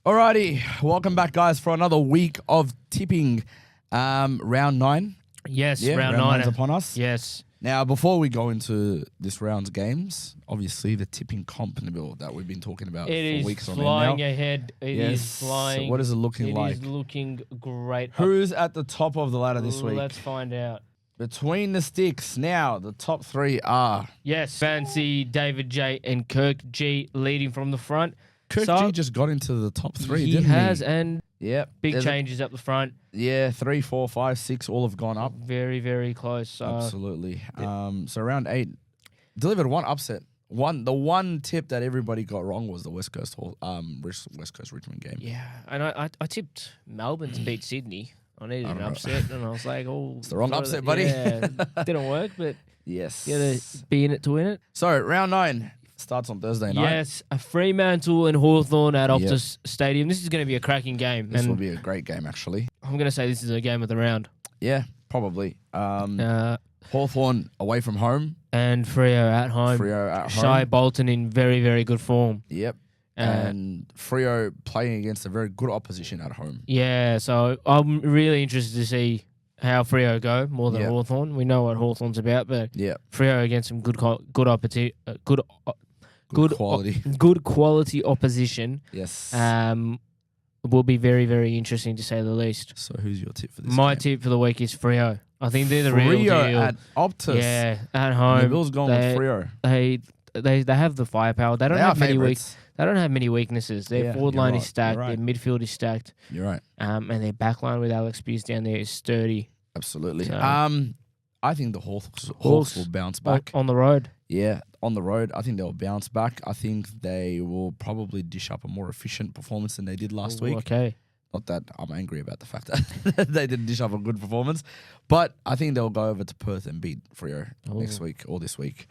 Alrighty, welcome back, guys, for another week of tipping. Round 9. Yes, Yeah, round round 9's 9. upon us. Yes. Now, before we go into this round's games, obviously the tipping comp bill that we've been talking about It for weeks is on flying end now. ahead. It is flying. So what is it looking like? It is looking great. Who's at the top of the ladder this week? Let's find out. Between the sticks, now the top 3 are... Yes, Fancy, David J, and Kirk G leading from the front. Kirk G just got into the top 3, he didn't he? has, and Yep. big changes up the front. Yeah, 3, 4, 5, 6 all have gone up. Very, very close. So Absolutely. So round 8 delivered one upset. The one tip that everybody got wrong was the West Coast Richmond game. yeah, and I tipped Melbourne to beat Sydney. I needed an upset, and I was like, "Oh, it's the wrong upset, buddy." Yeah, didn't work, but yes, you gotta be in it to win it. So round 9 starts on Thursday night. Yes, a Fremantle and Hawthorn at Optus Stadium. This is going to be a cracking game. This will be a great game, actually. I'm going to say this is a game of the round. Yeah, probably. Hawthorn away from home. And Freo at home. Shai Bolton in very, very good form. Yep. And Freo playing against a very good opposition at home. Yeah, so I'm really interested to see how Freo go more than Hawthorn. We know what Hawthorn's about, but Freo against some good quality opposition. Yes. Will be very, very interesting to say the least. So who's your tip for this My game? tip for the week is Freo. I think they're the real deal. Freo at Optus. Yeah, at home. The Bills going with Freo. They have the firepower. They don't have many favourites. They don't have many weaknesses. Their forward line is stacked. Their midfield is stacked. You're right. And their back line with Alex Pearce down there is sturdy. Absolutely. So, I think the Hawks will bounce back. On the road. Yeah, on the road. I think they'll bounce back. I think they will probably dish up a more efficient performance than they did last week. Okay. Not that I'm angry about the fact that they didn't dish up a good performance, but I think they'll go over to Perth and beat Freo next week or this week.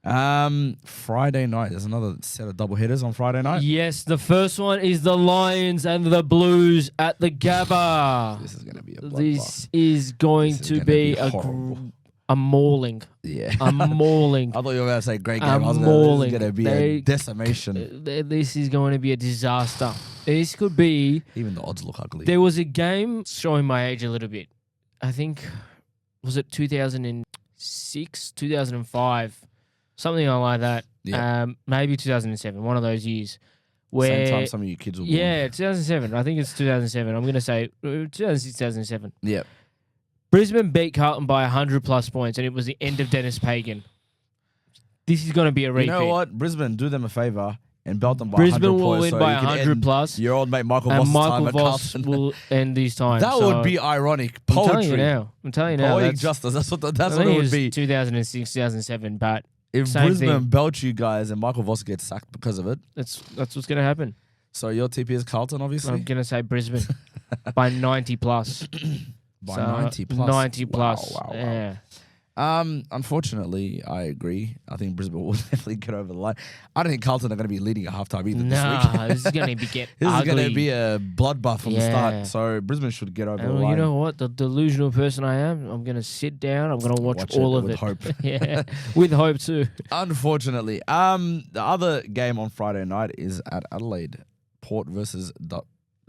Friday night, there's another set of double headers on Friday night. Yes, the first one is the Lions and the Blues at the Gabba. This is going to be a bloodbath. This is going to be a mauling. Yeah. A mauling. I thought you were going to say great game. This is going to be a decimation. This is going to be a disaster. This could be... Even the odds look ugly. There was a game showing my age a little bit. I think, was it 2006, 2005? Something like that. Yeah. Maybe 2007, one of those years. Same time some of you kids were born. Yeah, 2007. I think it's 2007. I'm going to say 2006, 2007. Yeah. Brisbane beat Carlton by 100+ points, and it was the end of Dennis Pagan. This is going to be a repeat. You know what? Brisbane, do them a favour and belt them by Brisbane 100 will points. win So by 100+. Your old mate Michael Voss' time at Carlton. Will end these times. That would be ironic. Poetry. I'm telling you now. Poetic justice. That's what it would be. 2006, 2007, but if Brisbane belt you guys and Michael Voss gets sacked because of it, that's what's going to happen. So your TP is Carlton, obviously. I'm going to say Brisbane by 90+. By so 90+. 90+. Wow. Yeah. Unfortunately, I agree. I think Brisbane will definitely get over the line. I don't think Carlton are going to be leading at halftime either this week. This is going to be This ugly. is going to be a bloodbath from the start. So Brisbane should get over the line. You know what? The delusional person I am, I'm going to sit down. I'm going to watch all of it. With hope. Yeah, with hope too. Unfortunately. The other game on Friday night is at Adelaide. Port versus... I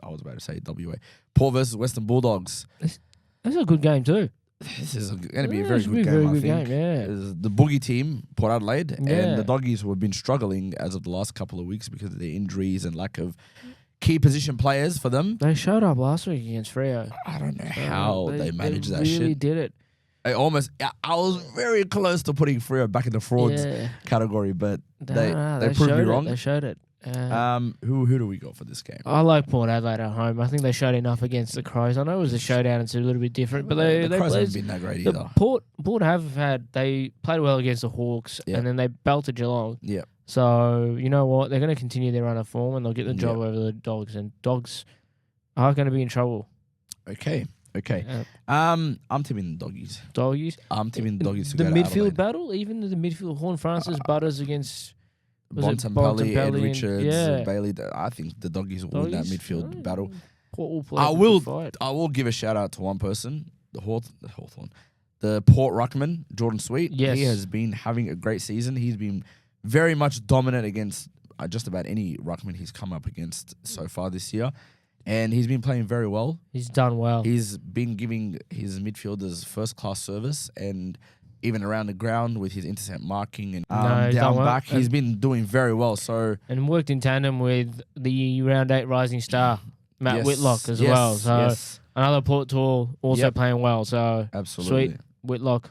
was about to say WA. Port versus Western Bulldogs. That's a good game too. This is going to be a very good game, I think. The boogie team, Port Adelaide, and the Doggies who have been struggling as of the last couple of weeks because of their injuries and lack of key position players for them. They showed up last week against Freo. I don't know how they managed that shit. They really did it. I was very close to putting Freo back in the frauds category, but they proved me wrong. They showed it. Who do we got for this game? I like Port Adelaide at home. I think they showed enough against the Crows. I know it was a showdown. It's a little bit different, but the Crows haven't been that great either. Port they played well against the Hawks, and then they belted Geelong. Yeah. So you know what? They're going to continue their run of form, and they'll get the job over the Dogs. And Dogs are going to be in trouble. Okay. I'm tipping the Doggies. Doggies. I'm tipping the Doggies. The midfield battle, even the midfield, Horn Francis, Butters against. Bontempelli, Ed Richards, Bailey. I think the Doggies will win that midfield battle. I will give a shout out to one person, the Hawthorn, the Port Ruckman, Jordan Sweet. Yes. He has been having a great season. He's been very much dominant against just about any ruckman he's come up against so far this year. And he's been playing very well. He's done well. He's been giving his midfielders first-class service, and even around the ground with his intercept marking and down back, he's been doing very well. So and worked in tandem with the round 8 rising star, Matt Whitlock, as well. So another Port Tall also playing well. So absolutely. Sweet Whitlock.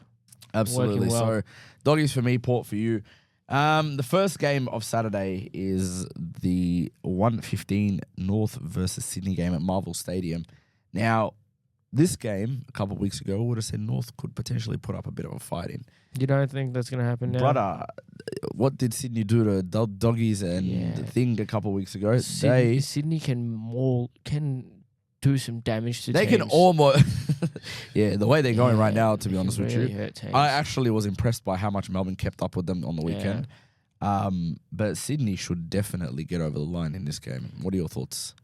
Absolutely. Well. So doggies for me, Port for you. The first game of Saturday is the 1:15 North versus Sydney game at Marvel Stadium. Now, this game, a couple of weeks ago, would have said North could potentially put up a bit of a fight in. You don't think that's going to happen now? Brother, what did Sydney do to doggies and the thing a couple of weeks ago? Sydney can do some damage to teams. They can almost... yeah, the way they're going right now, to be honest with you. I actually was impressed by how much Melbourne kept up with them on the weekend. But Sydney should definitely get over the line in this game. What are your thoughts?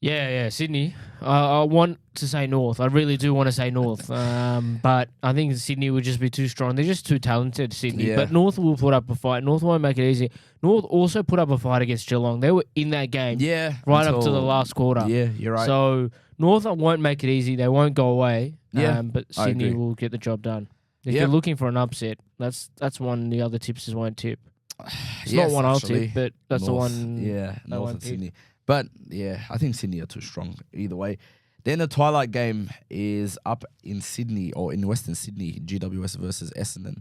Yeah, Sydney. I want to say North. I really do want to say North. But I think Sydney would just be too strong. They're just too talented, Sydney. Yeah. But North will put up a fight. North won't make it easy. North also put up a fight against Geelong. They were in that game. Yeah. Right up to the last quarter. Yeah, you're right. So North won't make it easy. They won't go away. Yeah, but Sydney will get the job done. If you're looking for an upset, that's one the other tipsters won't tip. It's not one I'll tip, but that's North, the one. Yeah, North and Sydney. But yeah, I think Sydney are too strong either way. Then the twilight game is up in Sydney or in Western Sydney, GWS versus Essendon.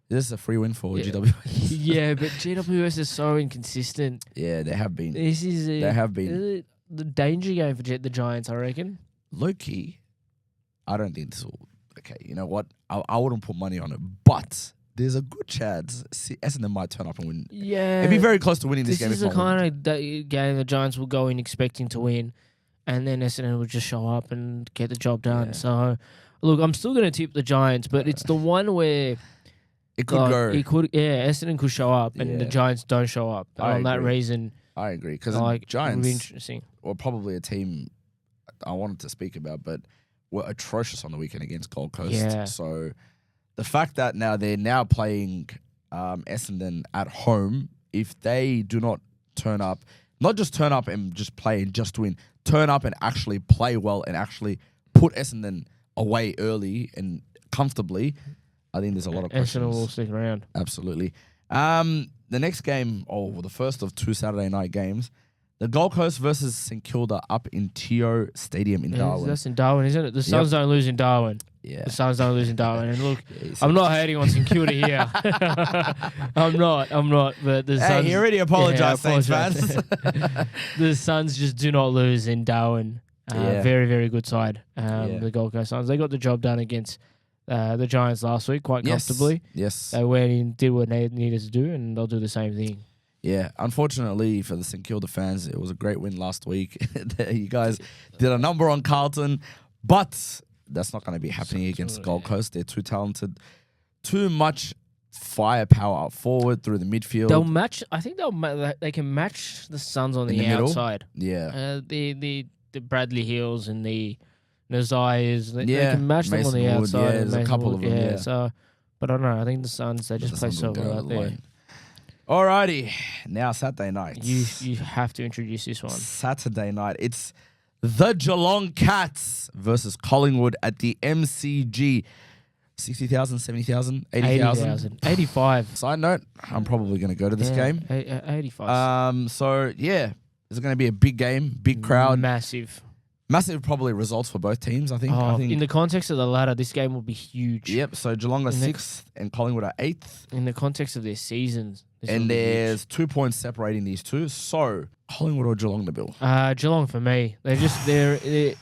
Is this a free win for GWS? Yeah, but GWS is so inconsistent. Yeah, they have been. They have been. The danger game for the Giants, I reckon. Low key, I don't think this will. Okay, you know what? I wouldn't put money on it, but there's a good chance Essendon might turn up and win. Yeah. It'd be very close to winning this game. This is the kind of game the Giants will go in expecting to win, and then Essendon will just show up and get the job done. Yeah. So, look, I'm still going to tip the Giants, but it's the one where it could go. Essendon could show up, and the Giants don't show up. On that reason, I agree. Because Giants it'll be interesting. Or probably a team I wanted to speak about, but were atrocious on the weekend against Gold Coast. Yeah. So the fact that they're playing Essendon at home, if they do not turn up, not just turn up and just play and just win, turn up and actually play well and actually put Essendon away early and comfortably, I think there's a lot of questions. Essendon will stick around. Absolutely. The next game, the first of 2 Saturday night games, the Gold Coast versus St Kilda up in Teo Stadium in Darwin. That's in Darwin, isn't it? The Suns don't lose in Darwin. Yeah. The Suns don't lose in Darwin. And look, I'm not hating on St Kilda here. I'm not. But the Suns... Hey, you already apologised, Saints fans. The Suns just do not lose in Darwin. Very, very good side. The Gold Coast Suns. They got the job done against the Giants last week quite comfortably. Yes. They went in, did what they needed to do, and they'll do the same thing. Yeah, unfortunately for the St Kilda fans, it was a great win last week. You guys did a number on Carlton, but that's not going to be happening against Gold Coast. They're too talented, too much firepower up forward through the midfield. They'll match. I think they can match the Suns on the outside. Yeah, the Bradley Hills and the Nazires. They can match them on the outside. Yeah, there's a couple of them. Yeah. So, but I don't know. I think the Suns they just play so well out there. Alrighty, now Saturday night. You have to introduce this one. Saturday night. It's the Geelong Cats versus Collingwood at the MCG. 60,000, 70,000, 80,000? 85. Side note, I'm probably going to go to this game. 85. So, yeah, it's going to be a big game, big crowd. Massive probably results for both teams, I think. In the context of the ladder, this game will be huge. Yep, so Geelong are 6th and Collingwood are 8th. In the context of their seasons. And there's 2 points separating these two. So, Collingwood or Geelong, Nabil? Geelong for me. They're just, their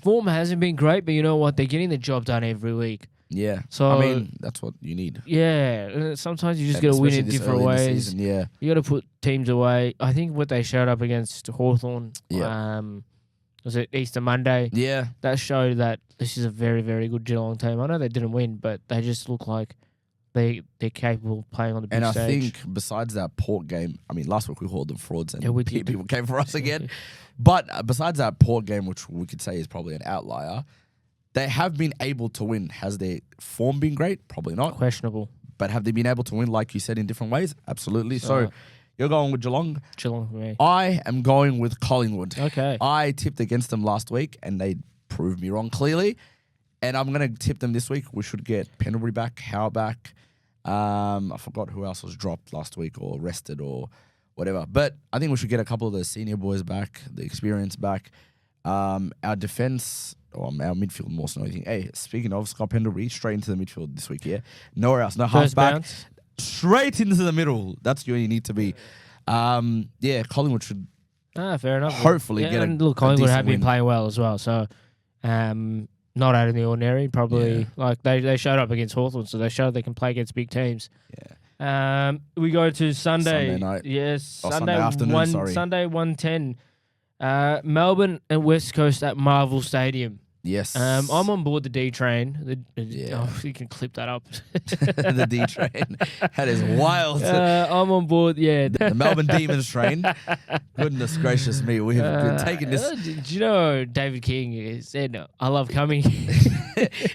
form hasn't been great, but you know what? They're getting the job done every week. Yeah. So I mean, that's what you need. Yeah. Sometimes you just got to win in different ways. Season, yeah. You got to put teams away. I think what they showed up against Hawthorn, was it Easter Monday? Yeah. That showed that this is a very, very good Geelong team. I know they didn't win, but they just look like they're capable of playing on the big stage. And I think besides that Port game, I mean, last week we called them frauds and people came for us again. But besides that Port game, which we could say is probably an outlier, they have been able to win. Has their form been great? Probably not. Questionable. But have they been able to win, like you said, in different ways? Absolutely. So You're going with Geelong. Geelong for me. I am going with Collingwood. Okay. I tipped against them last week, and they proved me wrong clearly. And I'm going to tip them this week. We should get Pendlebury back, Howe back. I forgot who else was dropped last week or rested or whatever. But I think we should get a couple of the senior boys back, the experience back. Our defense, or our midfield more so than anything. Hey, speaking of, Scott Pendlebury, straight into the midfield this week, yeah? Nowhere else. No half back. Bounce. Straight into the middle. That's where you need to be. Yeah, Collingwood should Fair enough. hopefully get and a look, Collingwood decent have been win. playing well as well. So, not out of the ordinary. Probably like they showed up against Hawthorn, so they showed they can play against big teams. Yeah. We go to Sunday. Sunday night. Yes, Oh, Sunday afternoon, sorry. Sunday 1:10. Melbourne and West Coast at Marvel Stadium. Yes. I'm on board the D train. Yeah. Oh, you can clip that up. The D train. That is wild. I'm on board. Yeah. The Melbourne Demons train. Goodness gracious me. We have been taking this. Did you know David King said, "I love coming."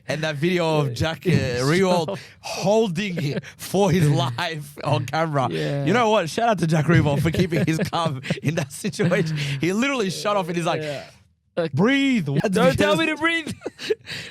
And that video of Jack Riewoldt holding for his life on camera. Yeah. You know what? Shout out to Jack Riewoldt for keeping his calm in that situation. He literally shut off and he's like, breathe. Don't tell me to breathe.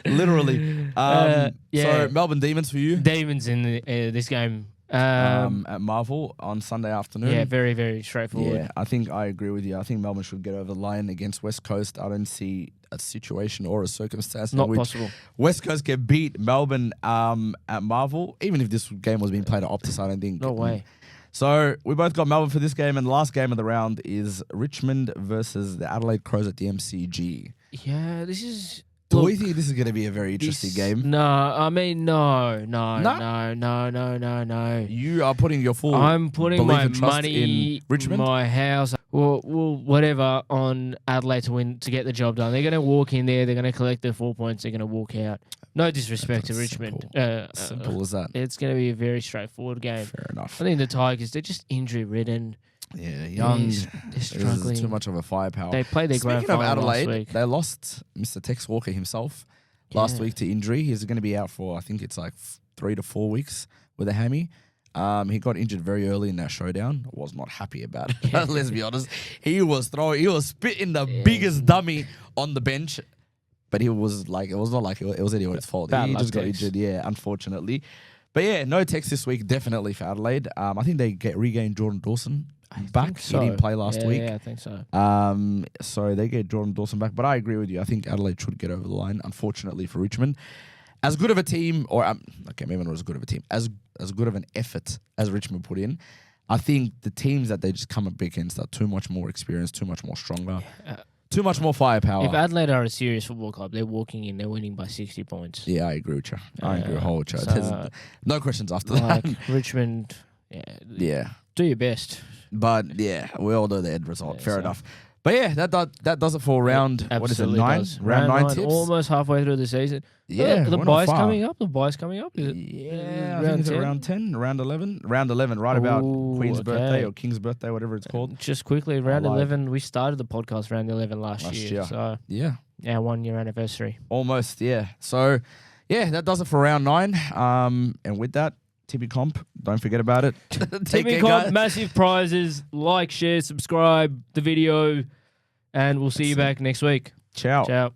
Literally. Yeah. So Melbourne Demons for you? Demons in this game. At Marvel on Sunday afternoon. Yeah, very, very straightforward. Yeah, I think I agree with you. I think Melbourne should get over the line against West Coast. I don't see a situation or a circumstance Not in which possible. West Coast can beat Melbourne at Marvel. Even if this game was being played at Optus, I don't think. No way. So we both got Melbourne for this game, and the last game of the round is Richmond versus the Adelaide Crows at the MCG. Yeah, this is. Do we think this is going to be a very interesting game? No, I mean, no. You are putting your full I'm putting belief my and trust money, in Richmond? my house, well, whatever, on Adelaide to win, to get the job done. They're going to walk in there, they're going to collect their 4 points, they're going to walk out. No disrespect to Richmond. Simple as that. It's going to be a very straightforward game. Fair enough. I think the Tigers, they're just injury-ridden. Yeah, young. They're struggling. Too much of a firepower. They played their grand Speaking of final last Adelaide, week. they lost Mr. Tex Walker himself last week to injury. He's going to be out for, I think it's like 3 to 4 weeks with a hammy. He got injured very early in that showdown. Was not happy about it. Let's be honest. He was spitting the biggest dummy on the bench. But he was like, it was not like it was anyone's fault. Bad He luck, just got Tex. injured, yeah, unfortunately. But yeah, no Tex this week, definitely for Adelaide. I think they regained Jordan Dawson back. He didn't play last week. Yeah, I think so. So they get Jordan Dawson back. But I agree with you. I think Adelaide should get over the line, unfortunately, for Richmond. As good of a team, or okay, maybe not as good of a team, as good of an effort as Richmond put in, I think the teams that they just come up against are too much more experienced, too much more stronger, too much more firepower. If Adelaide are a serious football club, they're walking in, they're winning by 60 points. Yeah, I agree with you. I agree with you. So, There's no questions after like that. Richmond, Yeah. do your best. But yeah, we all know the end result. Yeah, Fair so- enough. But yeah, that does it for round, what is it, Absolutely 9? does. Round 9 tips? Almost halfway through the season. Yeah, the we're not buys far. coming up. The buys coming up. Is it? Yeah, I think it's around 10, round 11. Round 11, right about Ooh, Queen's okay. birthday or King's birthday, whatever it's called. Just quickly, round Live. 11. We started the podcast round 11 last year. So Yeah, our 1 year anniversary. almost, yeah. So, yeah, that does it for round 9. And with that, Tippy Comp, don't forget about it. Take Tipping care, comp, guys. massive prizes. Like, share, subscribe the video, and we'll see you back next week. Ciao. Ciao.